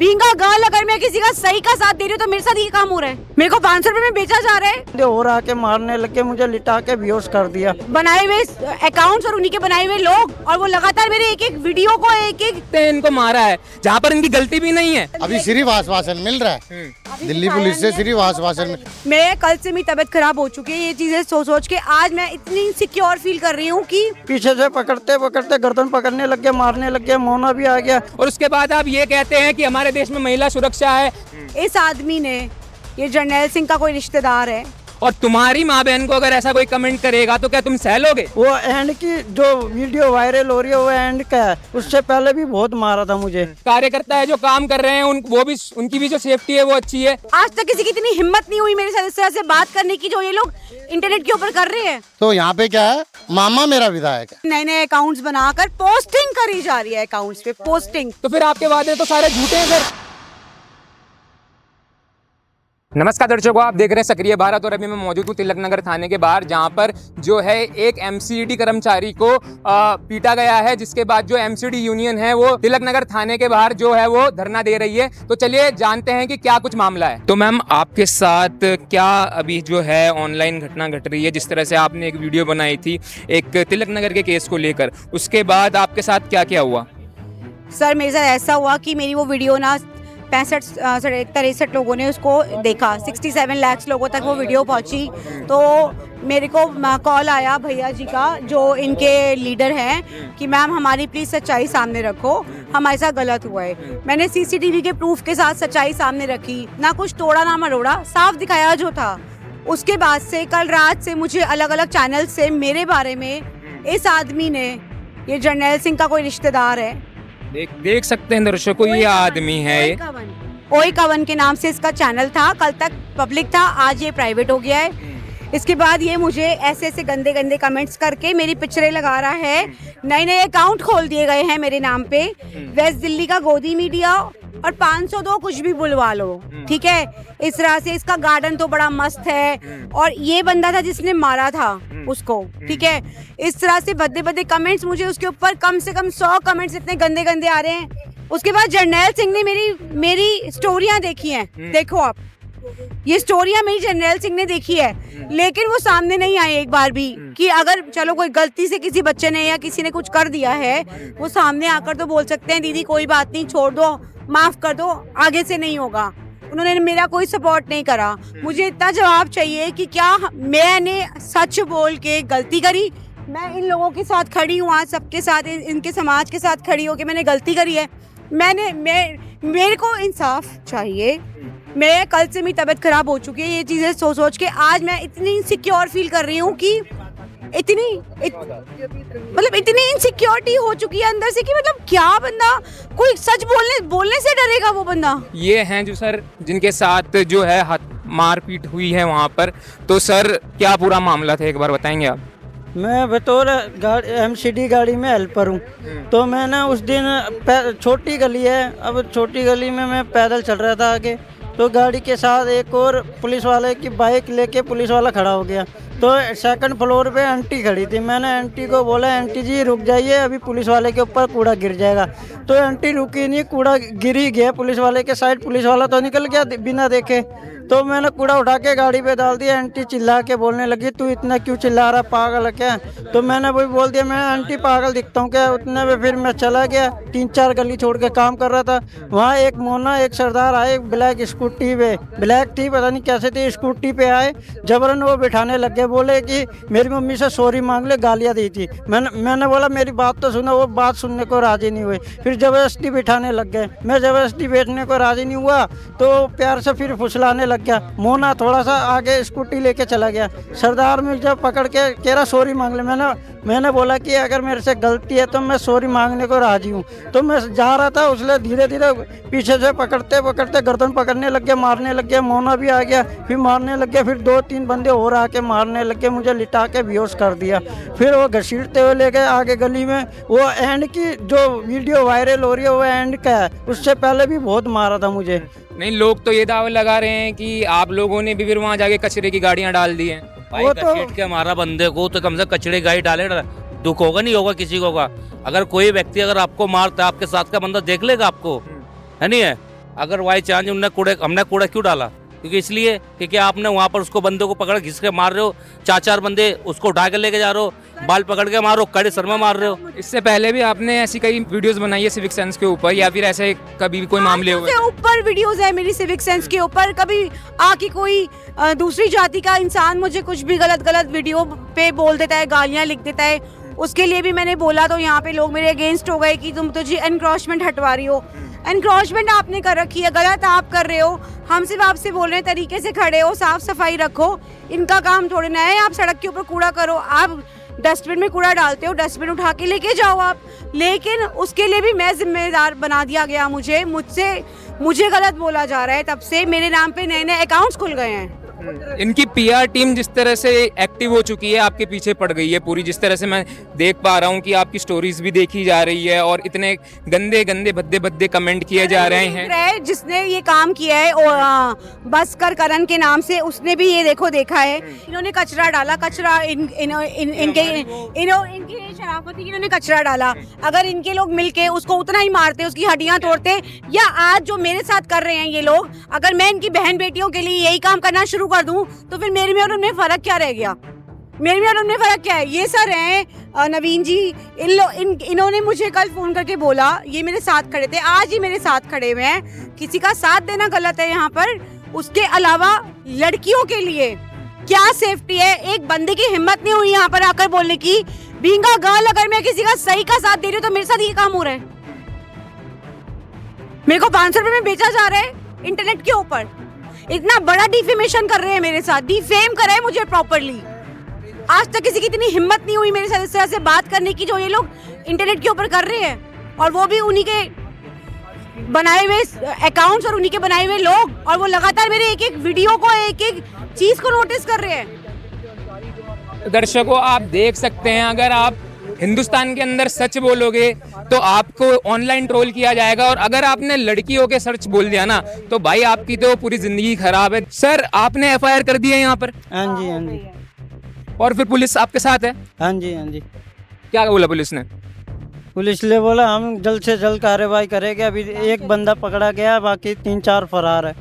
बींगा girl अगर मैं किसी का सही का साथ दे रही हूँ तो मेरे साथ ये काम हो रहा है। मेरे को 500 रुपए में बेचा जा रहा है। और आके मारने लगे, मुझे लिटा के बेहोश कर दिया। बनाए हुए अकाउंट्स और उन्हीं के बनाए हुए लोग, और वो लगातार मेरे एक एक वीडियो को एक इनको मारा है जहाँ पर इनकी गलती भी नहीं है। अभी सिर्फ आश्वासन मिल रहा है दिल्ली पुलिस से, सिर्फ आश्वासन। मैं कल से मेरी तबीयत खराब हो चुकी है ये चीजें सोच सोच के। आज मैं इतनी सिक्योर फील कर रही हूँ कि पीछे से पकड़ते पकड़ते गर्दन पकड़ने लग गए, मारने लग गए, मोना भी आ गया। और उसके बाद आप ये कहते हैं कि हमारे देश में महिला सुरक्षा है। इस आदमी ने, ये जर्नैल सिंह का कोई रिश्तेदार है, और तुम्हारी माँ बहन को अगर ऐसा कोई कमेंट करेगा तो क्या तुम सह लोगे? वो एंड की जो वीडियो वायरल हो रही है वो एंड का है, उससे पहले भी बहुत मारा था मुझे। कार्यकर्ता है जो काम कर रहे हैं वो भी, उनकी भी जो सेफ्टी है वो अच्छी है। आज तक किसी की इतनी हिम्मत नहीं हुई मेरे साथ इस तरह से बात करने की जो ये लोग इंटरनेट के ऊपर कर रहे हैं। तो यहाँ पे क्या है, मामा मेरा विधायक है। नए नए अकाउंट्स बनाकर पोस्टिंग करी जा रही है, अकाउंट्स पे पोस्टिंग। तो फिर आपके वादे तो सारे झूठे हैं सर। नमस्कार दर्शकों, आप देख रहे हैं सक्रिय भारत और अभी मैं मौजूद हूँ तिलक नगर थाने के बाहर, जहाँ पर जो है एक एमसीडी कर्मचारी को पीटा गया है, जिसके बाद जो एमसीडी यूनियन है वो तिलक नगर थाने के बाहर जो है वो धरना दे रही है। तो चलिए जानते हैं कि क्या कुछ मामला है। तो मैम, आपके साथ क्या अभी जो है ऑनलाइन घटना घट रही है? जिस तरह से आपने एक वीडियो बनाई थी एक तिलक नगर के केस को लेकर, उसके बाद आपके साथ क्या क्या हुआ? सर मेरे साथ ऐसा हुआ कि मेरी वो वीडियो ना 63 लोगों ने उसको देखा, 67 लाख लोगों तक वो वीडियो पहुंची। तो मेरे को कॉल आया भैया जी का, जो इनके लीडर हैं, कि मैम हमारी प्लीज़ सच्चाई सामने रखो, हमारे साथ गलत हुआ है। मैंने सीसीटीवी के प्रूफ के साथ सच्चाई सामने रखी, ना कुछ तोड़ा ना मरोड़ा, साफ दिखाया जो था। उसके बाद से कल रात से मुझे अलग अलग चैनल से मेरे बारे में इस आदमी ने, ये जर्नैल सिंह का कोई रिश्तेदार है, देख सकते हैं दर्शकों, ये आदमी है, ओई कवन के नाम से इसका चैनल था। कल तक पब्लिक था, आज ये प्राइवेट हो गया है। इसके बाद ये मुझे ऐसे ऐसे गंदे गंदे कमेंट्स करके मेरी पिक्चरें लगा रहा है। नए नए अकाउंट खोल दिए गए हैं मेरे नाम पे, वेस्ट दिल्ली का गोदी मीडिया, और 502 कुछ भी बुलवा लो, ठीक है। इस तरह से इसका गार्डन तो बड़ा मस्त है, और ये बंदा था जिसने मारा था उसको, ठीक है। इस तरह से भद्दे भद्दे कमेंट्स मुझे उसके ऊपर कम से कम 100 कमेंट्स इतने गंदे गंदे आ रहे हैं। उसके बाद जर्नैल सिंह ने मेरी स्टोरियां देखी हैं, देखो आप, ये स्टोरियां मेरी जर्नैल सिंह ने देखी है, लेकिन वो सामने नहीं आए एक बार भी कि अगर चलो कोई गलती से किसी बच्चे ने या किसी ने कुछ कर दिया है, वो सामने आकर तो बोल सकते हैं दीदी कोई बात नहीं, छोड़ दो, माफ कर दो, आगे से नहीं होगा। उन्होंने मेरा कोई सपोर्ट नहीं करा। मुझे इतना जवाब चाहिए कि क्या मैंने सच बोल के गलती करी? मैं इन लोगों के साथ खड़ी हूँ, आज सबके साथ, इनके समाज के साथ खड़ी हो कि मैंने गलती करी है? मेरे को इंसाफ चाहिए। मैं कल से मेरी तबीयत खराब हो चुकी है ये चीज़ें सोच सोच के। आज मैं इतनी सिक्योर फील कर रही हूँ कि इतनी इनसिक्योरिटी हो चुकी है अंदर से कि मतलब क्या बंदा कोई सच बोलने से डरेगा वो बंदा। ये हैं जो सर जिनके साथ जो है मारपीट हुई है वहाँ पर। तो सर क्या पूरा मामला था, एक बार बताएंगे आप? मैं बतौर एमसीडी गाड़ी में हेल्पर हूँ। तो मैंने उस दिन, छोटी गली है, अब छोटी गली में मैं पैदल चल रहा था आगे, तो गाड़ी के साथ एक और पुलिस वाले की बाइक लेके पुलिस वाला खड़ा हो गया। तो सेकंड फ्लोर पे आंटी खड़ी थी, मैंने आंटी को बोला आंटी जी रुक जाइए, अभी पुलिस वाले के ऊपर कूड़ा गिर जाएगा। तो आंटी रुकी नहीं, कूड़ा गिर ही गया पुलिस वाले के साइड, पुलिस वाला तो निकल गया बिना देखे। तो मैंने कूड़ा उठा के गाड़ी पे डाल दिया। आंटी चिल्ला के बोलने लगी तू इतना क्यों चिल्ला रहा, पागल है क्या? तो मैंने वही बोल दिया, मैं आंटी पागल दिखता हूँ क्या? उतने में फिर मैं चला गया, 3-4 गली छोड़ के काम कर रहा था। वहाँ एक मोना एक सरदार आए, ब्लैक स्कूटी पे, ब्लैक थी पता नहीं कैसे थी, स्कूटी पे आए, जबरन वो बिठाने लग गए, बोले कि मेरी मम्मी से सॉरी मांग ले, गालियाँ दी थी। मैंने बोला मेरी बात तो सुनो, वो बात सुनने को राजी नहीं हुए, फिर ज़बरदस्ती बिठाने लग गए। मैं ज़बरदस्ती बैठने को राजी नहीं हुआ तो प्यार से फिर फुसलाने लग गया। मोना थोड़ा सा आगे स्कूटी लेके चला गया, सरदार मिर्जा पकड़ के कह रहा सॉरी मांग ले। मैंने बोला कि अगर मेरे से गलती है तो मैं सॉरी मांगने को राजी हूँ। तो मैं जा रहा था, उसने धीरे धीरे पीछे से पकड़ते पकड़ते गर्दन पकड़ने लग गया, मारने लग गया। मोना भी आ गया, फिर मारने लग गया, फिर 2-3 बंदे और आके मारने लग गए, मुझे लिटा के बेहोश कर दिया। फिर वो घसीटते हुए ले गए आगे गली में। वो एंड की जो वीडियो वायरल हो रही है वो एंड का है, उससे पहले भी बहुत मारा था मुझे। नहीं, लोग तो ये दावा लगा रहे हैं कि आप लोगों ने भी फिर वहाँ जाके कचरे की गाड़ियाँ डाल दी हैं। वो तो घसीट के हमारा बंदे को तो कम से कम कचड़े गाड़ी डाले, दुख होगा नहीं होगा किसी को का? अगर कोई व्यक्ति अगर आपको मारता है, आपके साथ का बंदा देख लेगा आपको, है नहीं है? अगर बाई चांस हमने कूड़ा क्यों डाला, क्योंकि इसलिए क्योंकि आपने वहाँ पर उसको बंदे को पकड़ घिस के मार रहे हो, 4-4 बंदे उसको उठा के लेके जा रहे हो, बाल पकड़ के मारो, कड़े सर में मार रहे हो। इससे पहले भी आपने ऐसी कई वीडियोस बनाई है सिविक सेंस के ऊपर, या फिर ऐसे कभी भी कोई मामले हुए? से ऊपर वीडियोस है मेरी सिविक सेंस के ऊपर। कभी आके कोई दूसरी जाति का इंसान मुझे कुछ भी गलत वीडियो पे बोल देता है, गालियां लिख देता है, उसके लिए भी मैंने बोला तो यहाँ पे लोग मेरे अगेंस्ट हो गए कि तुम तुझे एनक्रोचमेंट हटवा रही हो। एनक्रोचमेंट आपने कर रखी है, गलत आप कर रहे हो। हम सिर्फ आपसे बोल रहे हैं तरीके से खड़े हो, साफ सफाई रखो। इनका काम थोड़ी ना है आप सड़क के ऊपर कूड़ा करो। आप डस्टबिन में कूड़ा डालते हो, डस्टबिन उठा के लेके जाओ आप, लेकिन उसके लिए भी मैं जिम्मेदार बना दिया गया। मुझे गलत बोला जा रहा है। तब से मेरे नाम पे नए अकाउंट्स खुल गए हैं। इनकी पीआर टीम जिस तरह से एक्टिव हो चुकी है, आपके पीछे पड़ गई है पूरी, जिस तरह से मैं देख पा रहा हूँ कि आपकी स्टोरीज भी देखी जा रही है और इतने गंदे भद्दे कमेंट किए जा रहे हैं। जिसने ये काम किया है और बसकर करण के नाम से, उसने भी ये देखा है। इन्होंने कचरा डाला, कचरा इनकी शराफत थी, इन्होंने कचरा डाला। अगर इनके लोग मिलके उसको उतना ही मारते, उसकी हड्डियां तोड़ते, या आज जो मेरे साथ कर रहे हैं ये लोग, अगर मैं इनकी बहन बेटियों के लिए यही काम करना शुरू कर दूं तो फिर मेरे में और उनमें फर्क क्या रह गया? मेरे में और उनमें फर्क क्या है? ये सर हैं नवीन जी, इन्होंने मुझे कल फोन करके बोला, ये मेरे साथ खड़े थे, आज ही मेरे साथ खड़े हुए हैं। किसी का साथ देना गलत है यहाँ पर। उसके अलावा लड़कियों के लिए क्या सेफ्टी है? एक बंदे की हिम्मत नहीं हुई यहाँ पर आकर बोलने की, बीइंग अ गर्ल अगर मैं किसी का सही का साथ दे रही हूँ तो मेरे साथ ये काम हो रहा है। मेरे को 500 रुपए में बेचा जा रहा है इंटरनेट के ऊपर। इतना बड़ा डिफेमेशन कर रहे हैं मेरे साथ, डिफेम कर रहे हैं मुझे प्रॉपरली। आज तक किसी की इतनी हिम्मत नहीं हुई मेरे साथ इस तरह से बात करने की जो ये लोग इंटरनेट के ऊपर कर रहे हैं, और वो भी उन्हीं के बनाए हुए अकाउंट्स और उन्हीं के बनाए हुए लोग, और वो लगातार मेरे एक वीडियो को, एक चीज को नोटिस कर रहे हैं। दर्शकों, आप देख सकते हैं, अगर आप हिंदुस्तान के अंदर सच बोलोगे तो आपको ऑनलाइन ट्रोल किया जाएगा, और अगर आपने लड़कियों के सच बोल दिया ना तो भाई आपकी तो पूरी जिंदगी खराब है। सर, आपने एफआईआर कर दी है यहाँ पर? हाँ जी, हाँ जी। और फिर पुलिस आपके साथ है? हाँ जी, हाँ जी। क्या बोला पुलिस ने? पुलिस ने बोला हम जल्द से जल्द कार्रवाई करेंगे। अभी एक बंदा पकड़ा गया, बाकी 3-4 फरार है।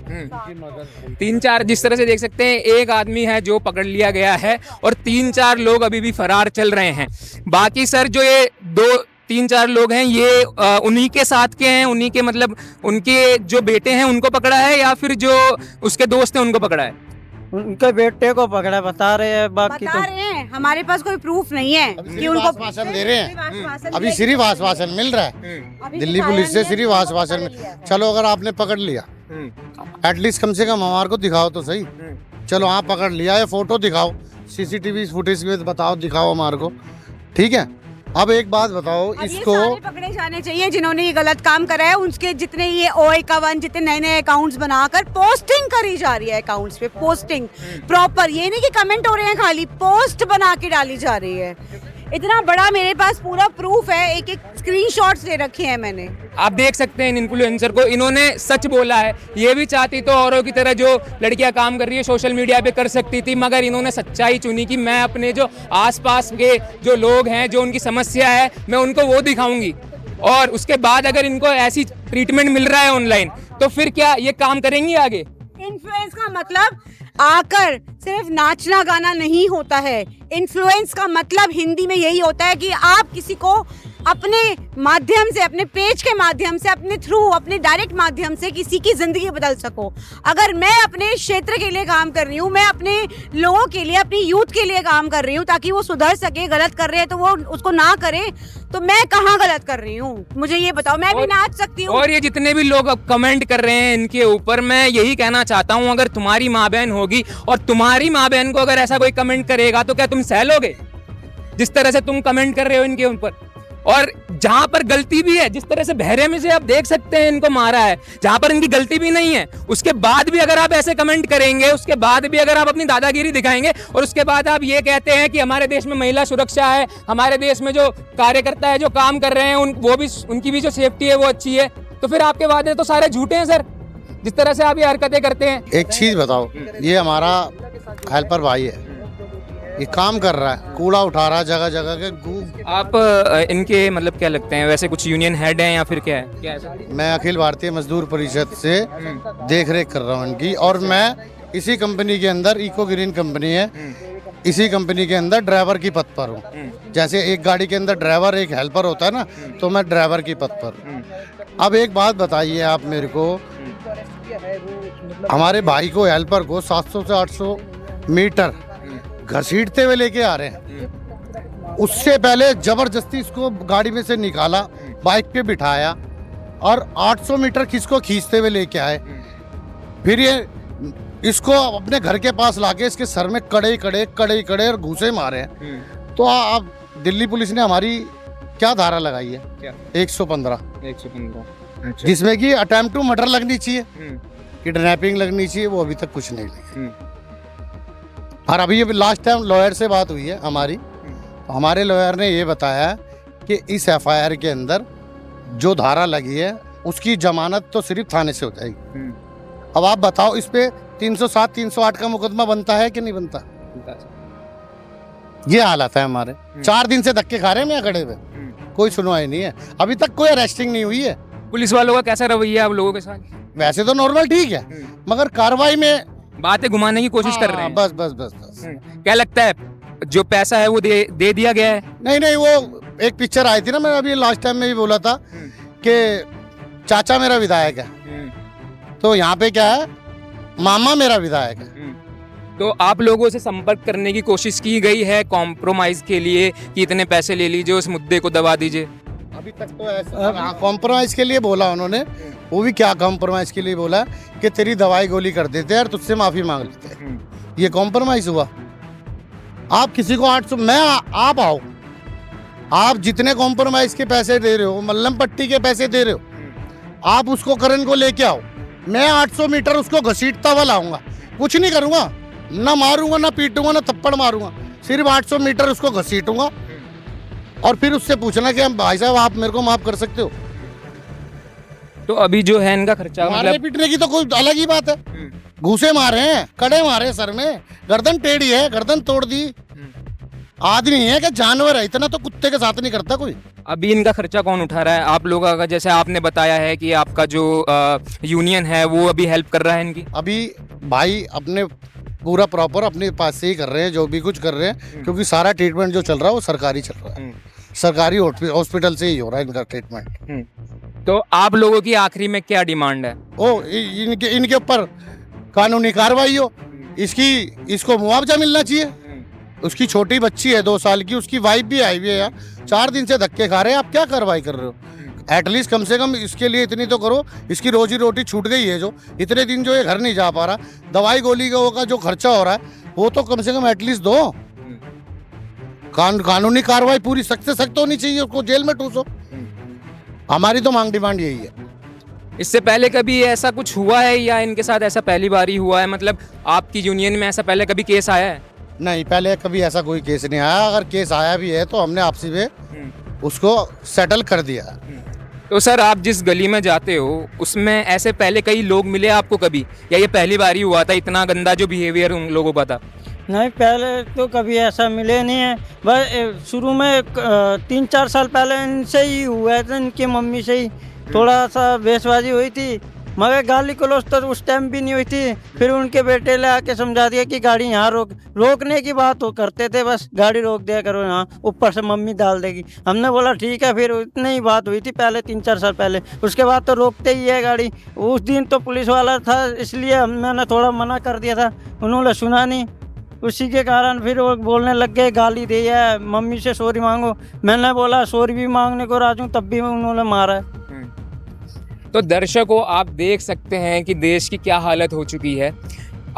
3-4 जिस तरह से देख सकते हैं, एक आदमी है जो पकड़ लिया गया है और 3-4 लोग अभी भी फरार चल रहे हैं। बाकी सर जो ये 2-3-4 लोग हैं, ये उन्हीं के साथ के हैं, उन्हीं के मतलब उनके जो बेटे हैं उनको पकड़ा है, या फिर जो उसके दोस्त हैं उनको पकड़ा है? उनके बेटे को पकड़ा, बता रहे हैं। बाकी बता रहे हैं, हमारे पास कोई प्रूफ नहीं है कि उनको आश्वासन दे रहे हैं। अभी सिर्फ आश्वासन मिल रहा है दिल्ली पुलिस से, सिर्फ आश्वासन। चलो अगर आपने पकड़ लिया, एटलीस्ट कम से कम हमारे को दिखाओ तो सही। चलो हाँ पकड़ लिया है, फोटो दिखाओ, सीसीटीवी फुटेज में बताओ, दिखाओ हमारे को, ठीक है। अब एक बात बताओ, इसको पकड़े जाने चाहिए जिन्होंने ये गलत काम करा है। उनके जितने ये OA जितने नए अकाउंट्स बनाकर पोस्टिंग करी जा रही है, अकाउंट्स पे पोस्टिंग प्रॉपर, ये नहीं कि कमेंट हो रहे हैं, खाली पोस्ट बना के डाली जा रही है। इतना बड़ा मेरे पास पूरा प्रूफ है, एक स्क्रीनशॉट्स ले रखे हैं मैंने। आप देख सकते हैं इन इन्फ्लुएंसर को, इन्होंने सच बोला है। ये भी चाहती तो औरों की तरह जो लड़कियां काम कर रही है सोशल मीडिया पे कर सकती थी, मगर इन्होंने सच्चाई चुनी कि मैं अपने जो आसपास के जो लोग हैं, जो उनकी समस्या है, मैं उनको वो दिखाऊंगी। और उसके बाद अगर इनको ऐसी ट्रीटमेंट मिल रहा है ऑनलाइन, तो फिर क्या ये काम करेंगी आगे? इन्फ्लुएंस का मतलब आकर सिर्फ नाचना गाना नहीं होता है। इन्फ्लुएंस का मतलब हिंदी में यही होता है कि आप किसी को अपने माध्यम से, अपने पेज के माध्यम से, अपने थ्रू, अपने डायरेक्ट माध्यम से किसी की जिंदगी बदल सको। अगर मैं अपने क्षेत्र के लिए काम कर रही हूँ, मैं अपने लोगों के लिए, अपनी यूथ के लिए काम कर रही हूँ ताकि वो सुधर सके, गलत कर रहे हैं तो वो उसको ना करे, तो मैं कहाँ गलत कर रही हूँ? मुझे ये बताओ। मैं भी नाच सकती हूँ। और ये जितने भी लोग अब कमेंट कर रहे हैं इनके ऊपर, मैं यही कहना चाहता हूँ, अगर तुम्हारी माँ बहन होगी और तुम्हारी माँ बहन को अगर ऐसा कोई कमेंट करेगा तो क्या तुम सह लोगे? जिस तरह से तुम कमेंट कर रहे हो इनके ऊपर, और जहां पर गलती भी है, जिस तरह से बहरे में से आप देख सकते हैं इनको मारा है, जहां पर इनकी गलती भी नहीं है, उसके बाद भी अगर आप ऐसे कमेंट करेंगे, उसके बाद भी अगर आप अपनी दादागिरी दिखाएंगे, और उसके बाद आप ये कहते हैं कि हमारे देश में महिला सुरक्षा है, हमारे देश में जो कार्यकर्ता है जो काम कर रहे हैं वो भी, उनकी भी जो सेफ्टी है वो अच्छी है, तो फिर आपके वादे तो सारे झूठे हैं सर, जिस तरह से आप ये हरकतें करते हैं। एक चीज बताओ, ये हमारा हेल्पर भाई है, ये काम कर रहा है, कूड़ा उठा रहा है जगह जगह के। आप इनके मतलब क्या लगते हैं, वैसे कुछ यूनियन हेड हैं या फिर क्या है, क्या है? मैं अखिल भारतीय मजदूर परिषद से देख रेख कर रहा हूँ इनकी, और मैं इसी कंपनी के अंदर, इको ग्रीन कंपनी है, इसी कंपनी के अंदर ड्राइवर की पद पर हूँ। जैसे एक गाड़ी के अंदर ड्राइवर एक हेल्पर होता है ना, तो मैं ड्राइवर की पद पर हूँ। अब एक बात बताइए आप मेरे को, हमारे भाई को, हेल्पर को 700 से 800 मीटर घसीटते हुए लेके आ रहे हैं। उससे पहले जबरदस्ती इसको गाड़ी में से निकाला, बाइक पे बिठाया और 800 मीटर किसको खींचते हुए लेके आए। फिर ये इसको अपने घर के पास लाके इसके सर में कड़े और घूसे मारे हैं। तो अब दिल्ली पुलिस ने हमारी क्या धारा लगाई है? क्या? 115, 115, अच्छा। जिसमें कि अटेम्प्ट टू मर्डर लगनी चाहिए, किडनैपिंग लगनी चाहिए, वो अभी तक कुछ नहीं लगी। और अभी लास्ट टाइम लॉयर से बात हुई है हमारी, तो हमारे लॉयर ने ये बताया कि इस एफआईआर के अंदर जो धारा लगी है उसकी जमानत तो सिर्फ थाने से हो जाएगी। अब आप बताओ, इस पे 307, 308 का मुकदमा बनता है कि नहीं बनता? ये हालत है हमारे। 4 दिन से धक्के खा रहे हैं मैं खड़े हुए, कोई सुनवाई नहीं है, अभी तक कोई अरेस्टिंग नहीं हुई है। पुलिस वालों का कैसा रवैया आप लोगों के साथ? वैसे तो नॉर्मल ठीक है, मगर कार्रवाई में बातें घुमाने की कोशिश कर रहे हैं। बस बस बस बस। क्या लगता है जो पैसा है वो दे दिया गया है? नहीं, वो एक पिक्चर आई थी ना, मैं अभी लास्ट टाइम में भी बोला था कि चाचा मेरा विधायक है, तो यहाँ पे क्या है, मामा मेरा विधायक है। तो आप लोगों से संपर्क करने की कोशिश की गई है कॉम्प्रोमाइज के लिए कि इतने पैसे ले लीजिए, उस मुद्दे को दबा दीजिए? अभी तक तो ऐसा कॉम्प्रोमाइज के लिए बोला उन्होंने, वो भी क्या कॉम्प्रोमाइज के लिए बोला कि तेरी दवाई गोली कर देते हैं और तुझसे माफी मांग लेते हैं। ये कॉम्प्रोमाइज हुआ? आप किसी को 800, आप आओ, आप जितने कॉम्प्रोमाइज के पैसे दे रहे हो, मल्लम पट्टी के पैसे दे रहे हो, आप उसको करण को लेके आओ, मैं 800 मीटर उसको घसीटता हुआ लाऊंगा, कुछ नहीं करूंगा, ना मारूंगा, ना पीटूंगा, ना थप्पड़ मारूंगा, सिर्फ 800 मीटर उसको घसीटूंगा और फिर उससे पूछना कि भाई साहब आप मेरे को माफ कर सकते हो। तो अभी जो है इनका खर्चा मारने मतलब पीटने की तो कोई अलग ही बात है, घूसे मारे हैं, कड़े मारे सर में, गर्दन टेढ़ी है, गर्दन तोड़ दी। आदमी है कि जानवर है? इतना तो कुत्ते के साथ नहीं करता कोई। अभी इनका खर्चा कौन उठा रहा है आप लोगों का? जैसे आपने बताया है कि आपका जो यूनियन है वो अभी हेल्प कर रहा है इनकी। अभी भाई अपने पूरा प्रॉपर अपने पास से ही कर रहे हैं, जो भी कुछ कर रहे हैं, क्योंकि सारा ट्रीटमेंट जो चल रहा है वो सरकारी चल रहा है, सरकारी हॉस्पिटल से ही हो रहा है इनका ट्रीटमेंट। तो आप लोगों की आखिरी में क्या डिमांड है? इनके ऊपर कानूनी कार्रवाई हो, इसको मुआवजा मिलना चाहिए। उसकी छोटी बच्ची है 2 साल की, उसकी वाइफ भी आई हुई है यार, 4 दिन से धक्के खा रहे हैं, आप क्या कार्रवाई कर रहे हो? एटलीस्ट कम से कम इसके लिए इतनी तो करो, इसकी रोजी रोटी छूट गई है, जो इतने दिन जो ये घर नहीं जा पा रहा, दवाई गोली का जो खर्चा हो रहा है वो तो कम से कम एटलीस्ट दो। कानूनी कार्रवाई पूरी सख्त से सख्त होनी चाहिए, उसको जेल में ठूसो। हमारी तो मांग डिमांड यही है। इससे पहले कभी ऐसा कुछ हुआ है या इनके साथ ऐसा पहली बार ही हुआ है? मतलब आपकी यूनियन में ऐसा पहले कभी केस आया है? नहीं, पहले कभी ऐसा कोई केस नहीं आया, अगर केस आया भी है तो हमने आपसी में उसको सेटल कर दिया। तो सर आप जिस गली में जाते हो उसमें ऐसे पहले कई लोग मिले आपको कभी, या ये पहली बार ही हुआ था इतना गंदा जो बिहेवियर उन लोगों का था? नहीं, पहले तो कभी ऐसा मिले नहीं है, बस शुरू में 3-4 साल पहले इनसे ही हुआ था, इनकी मम्मी से ही थोड़ा सा बहसबाजी हुई थी, मगर गाली गलौज तो उस टाइम भी नहीं हुई थी। फिर उनके बेटे ले आके समझा दिया कि गाड़ी यहाँ रोकने की बात हो करते थे, बस गाड़ी रोक दिया करो यहाँ, ऊपर से मम्मी डाल देगी। हमने बोला ठीक है, फिर इतनी ही बात हुई थी पहले 3-4 साल पहले, उसके बाद तो रोकते ही है गाड़ी। उस दिन तो पुलिस वाला था इसलिए मैंने थोड़ा मना कर दिया था, उन्होंने सुना नहीं, उसी के कारण फिर वो बोलने लग गए, गाली दी है, मम्मी से सॉरी मांगो। मैंने बोला सॉरी भी मांगने को राजू, तब भी उन्होंने मारा है। तो दर्शकों आप देख सकते हैं कि देश की क्या हालत हो चुकी है।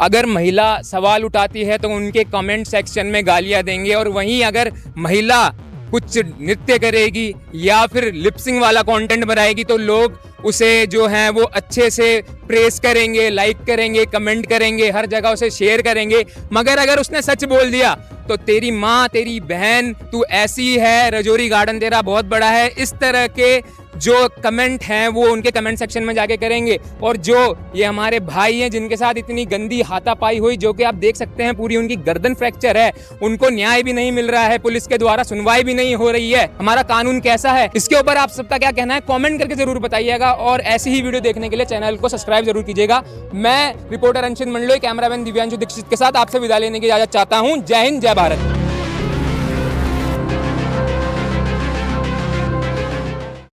अगर महिला सवाल उठाती है तो उनके कमेंट सेक्शन में गालियां देंगे, और वहीं अगर महिला कुछ नृत्य करेगी या फिर लिपसिंग वाला कंटेंट बनाएगी तो लोग उसे जो है वो अच्छे से प्रेस करेंगे, लाइक करेंगे, कमेंट करेंगे, हर जगह उसे शेयर करेंगे। मगर अगर उसने सच बोल दिया तो तेरी माँ, तेरी बहन, तू ऐसी है, रजौरी गार्डन तेरा बहुत बड़ा है, इस तरह के जो कमेंट हैं वो उनके कमेंट सेक्शन में जाके करेंगे। और जो ये हमारे भाई हैं जिनके साथ इतनी गंदी हाथापाई हुई, जो कि आप देख सकते हैं पूरी उनकी गर्दन फ्रैक्चर है, उनको न्याय भी नहीं मिल रहा है, पुलिस के द्वारा सुनवाई भी नहीं हो रही है। हमारा कानून कैसा है, इसके ऊपर आप सबका क्या कहना है कमेंट करके जरूर बताइएगा। और ऐसी ही वीडियो देखने के लिए चैनल को सब्सक्राइब जरूर कीजिएगा। मैं रिपोर्टर अंशित मंडलोई, कैमरामैन दिव्यांशु दीक्षित के साथ आपसे विदा लेने की इजाजत चाहता हूं। जय हिंद, जय भारत।